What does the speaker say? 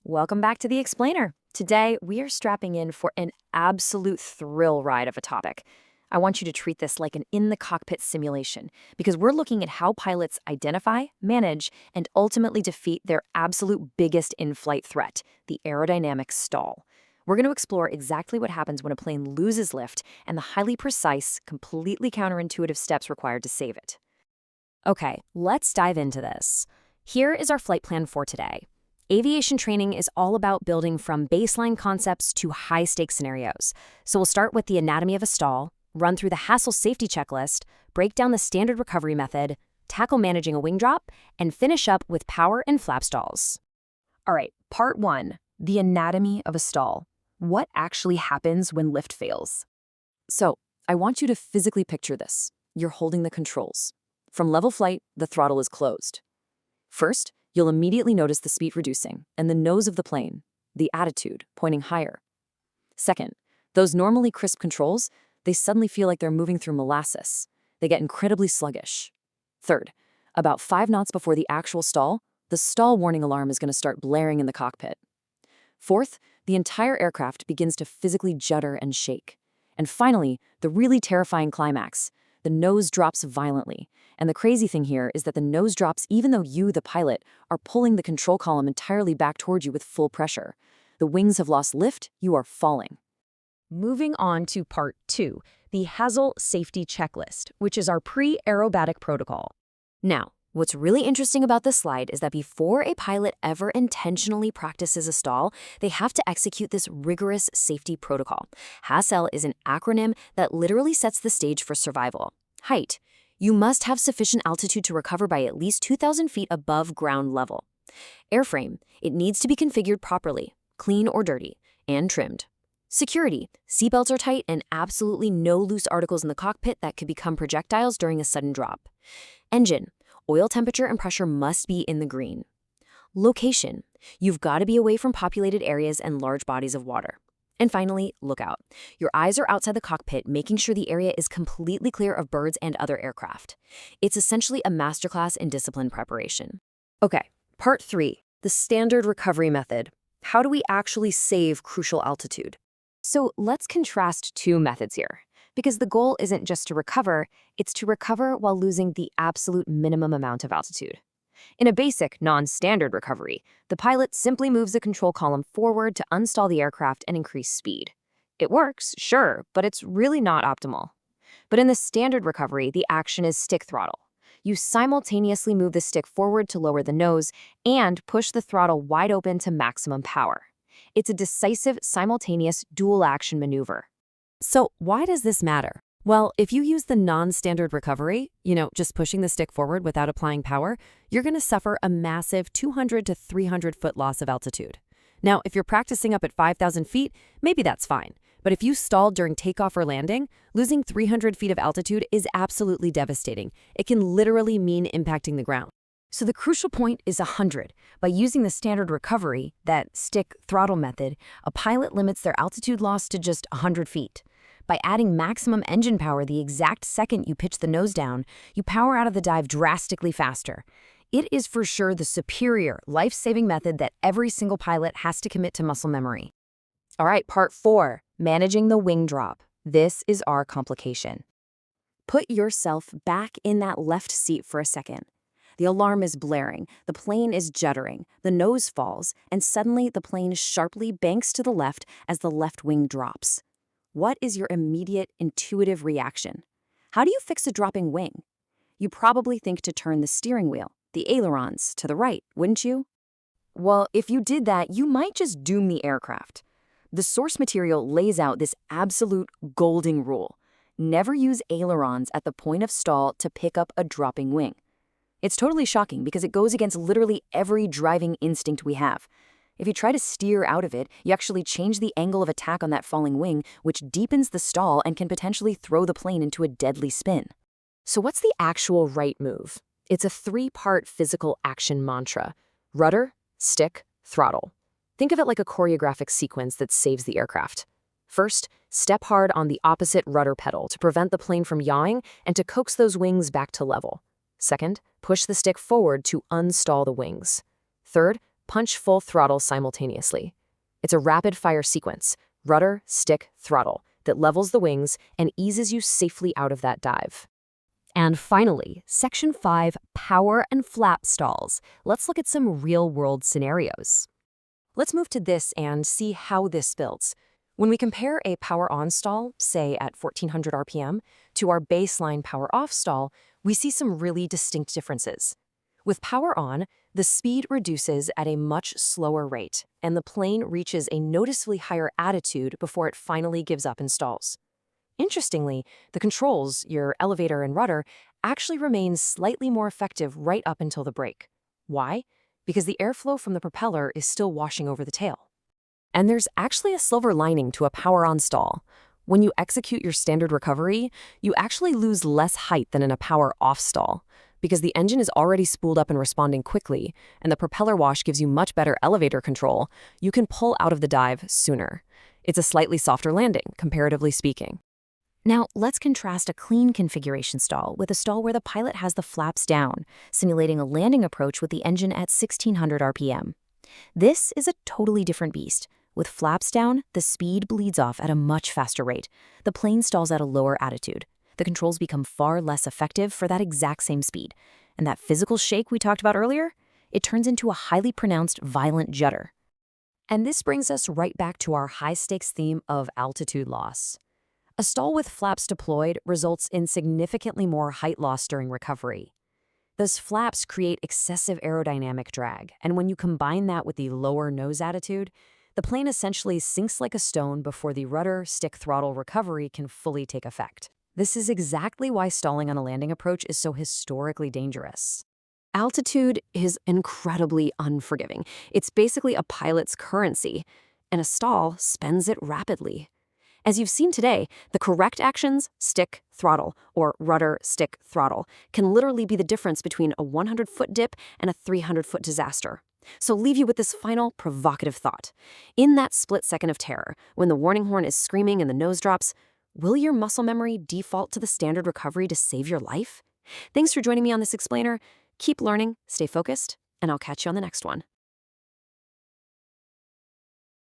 Welcome back to The Explainer. Today, we are strapping in for an absolute thrill ride of a topic. I want you to treat this like an in-the-cockpit simulation because we're looking at how pilots identify, manage, and ultimately defeat their absolute biggest in-flight threat, the aerodynamic stall. We're going to explore exactly what happens when a plane loses lift and the highly precise, completely counterintuitive steps required to save it. Okay, let's dive into this. Here is our flight plan for today. Aviation training is all about building from baseline concepts to high-stakes scenarios. So we'll start with the anatomy of a stall, run through the hassle safety checklist, break down the standard recovery method, tackle managing a wing drop, and finish up with power and flap stalls. All right, part 1, the anatomy of a stall. What actually happens when lift fails? So I want you to physically picture this. You're holding the controls. From level flight, the throttle is closed. First, you'll immediately notice the speed reducing and the nose of the plane, the attitude, pointing higher. Second, those normally crisp controls, they suddenly feel like they're moving through molasses. They get incredibly sluggish. Third, about 5 knots before the actual stall, the stall warning alarm is going to start blaring in the cockpit. Fourth, the entire aircraft begins to physically judder and shake. And finally, the really terrifying climax. The nose drops violently. And the crazy thing here is that the nose drops even though you, the pilot, are pulling the control column entirely back toward you with full pressure. The wings have lost lift, you are falling. Moving on to part 2, the HASL safety checklist, which is our pre-aerobatic protocol. Now, what's really interesting about this slide is that before a pilot ever intentionally practices a stall, they have to execute this rigorous safety protocol. HASL is an acronym that literally sets the stage for survival. Height. You must have sufficient altitude to recover by at least 2,000 feet above ground level. Airframe. It needs to be configured properly, clean or dirty, and trimmed. Security. Seatbelts are tight and absolutely no loose articles in the cockpit that could become projectiles during a sudden drop. Engine. Oil temperature and pressure must be in the green. Location. You've got to be away from populated areas and large bodies of water. And finally, lookout. Your eyes are outside the cockpit, making sure the area is completely clear of birds and other aircraft. It's essentially a masterclass in discipline preparation. Okay, part 3, the standard recovery method. How do we actually save crucial altitude? So let's contrast 2 methods here. Because the goal isn't just to recover, it's to recover while losing the absolute minimum amount of altitude. In a basic, non-standard recovery, the pilot simply moves the control column forward to unstall the aircraft and increase speed. It works, sure, but it's really not optimal. But in the standard recovery, the action is stick throttle. You simultaneously move the stick forward to lower the nose and push the throttle wide open to maximum power. It's a decisive, simultaneous dual-action maneuver. So why does this matter? Well, if you use the non-standard recovery, just pushing the stick forward without applying power, you're going to suffer a massive 200 to 300 foot loss of altitude. Now, if you're practicing up at 5,000 feet, maybe that's fine. But if you stalled during takeoff or landing, losing 300 feet of altitude is absolutely devastating. It can literally mean impacting the ground. So the crucial point is 100. By using the standard recovery, that stick throttle method, a pilot limits their altitude loss to just 100 feet. By adding maximum engine power the exact second you pitch the nose down, you power out of the dive drastically faster. It is for sure the superior, life-saving method that every single pilot has to commit to muscle memory. All right, part 4, managing the wing drop. This is our complication. Put yourself back in that left seat for a second. The alarm is blaring, the plane is juddering, the nose falls, and suddenly the plane sharply banks to the left as the left wing drops. What is your immediate, intuitive reaction? How do you fix a dropping wing? You probably think to turn the steering wheel, the ailerons, to the right, wouldn't you? Well, if you did that, you might just doom the aircraft. The source material lays out this absolute golden rule. Never use ailerons at the point of stall to pick up a dropping wing. It's totally shocking because it goes against literally every driving instinct we have. If you try to steer out of it, you actually change the angle of attack on that falling wing, which deepens the stall and can potentially throw the plane into a deadly spin. So what's the actual right move? It's a 3-part physical action mantra: rudder, stick, throttle. Think of it like a choreographic sequence that saves the aircraft. First, step hard on the opposite rudder pedal to prevent the plane from yawing and to coax those wings back to level. Second, push the stick forward to unstall the wings. Third, punch full throttle simultaneously. It's a rapid-fire sequence, rudder, stick, throttle, that levels the wings and eases you safely out of that dive. And finally, Section 5, Power and Flap Stalls. Let's look at some real-world scenarios. Let's move to this and see how this builds. When we compare a power-on stall, say at 1400 RPM, to our baseline power-off stall, we see some really distinct differences. With power on, the speed reduces at a much slower rate, and the plane reaches a noticeably higher attitude before it finally gives up and stalls. Interestingly, the controls, your elevator and rudder, actually remain slightly more effective right up until the brake. Why? Because the airflow from the propeller is still washing over the tail. And there's actually a silver lining to a power-on stall. When you execute your standard recovery, you actually lose less height than in a power-off stall. Because the engine is already spooled up and responding quickly, and the propeller wash gives you much better elevator control, you can pull out of the dive sooner. It's a slightly softer landing, comparatively speaking. Now, let's contrast a clean configuration stall with a stall where the pilot has the flaps down, simulating a landing approach with the engine at 1600 RPM. This is a totally different beast. With flaps down, the speed bleeds off at a much faster rate. The plane stalls at a lower attitude. The controls become far less effective for that exact same speed. And that physical shake we talked about earlier, it turns into a highly pronounced violent judder. And this brings us right back to our high-stakes theme of altitude loss. A stall with flaps deployed results in significantly more height loss during recovery. Those flaps create excessive aerodynamic drag, and when you combine that with the lower nose attitude, the plane essentially sinks like a stone before the rudder, stick, throttle recovery can fully take effect. This is exactly why stalling on a landing approach is so historically dangerous. Altitude is incredibly unforgiving. It's basically a pilot's currency, and a stall spends it rapidly. As you've seen today, the correct actions, stick, throttle, or rudder, stick, throttle, can literally be the difference between a 100-foot dip and a 300-foot disaster. So leave you with this final provocative thought. In that split second of terror, when the warning horn is screaming and the nose drops, will your muscle memory default to the standard recovery to save your life? Thanks for joining me on this explainer. Keep learning, stay focused, and I'll catch you on the next one.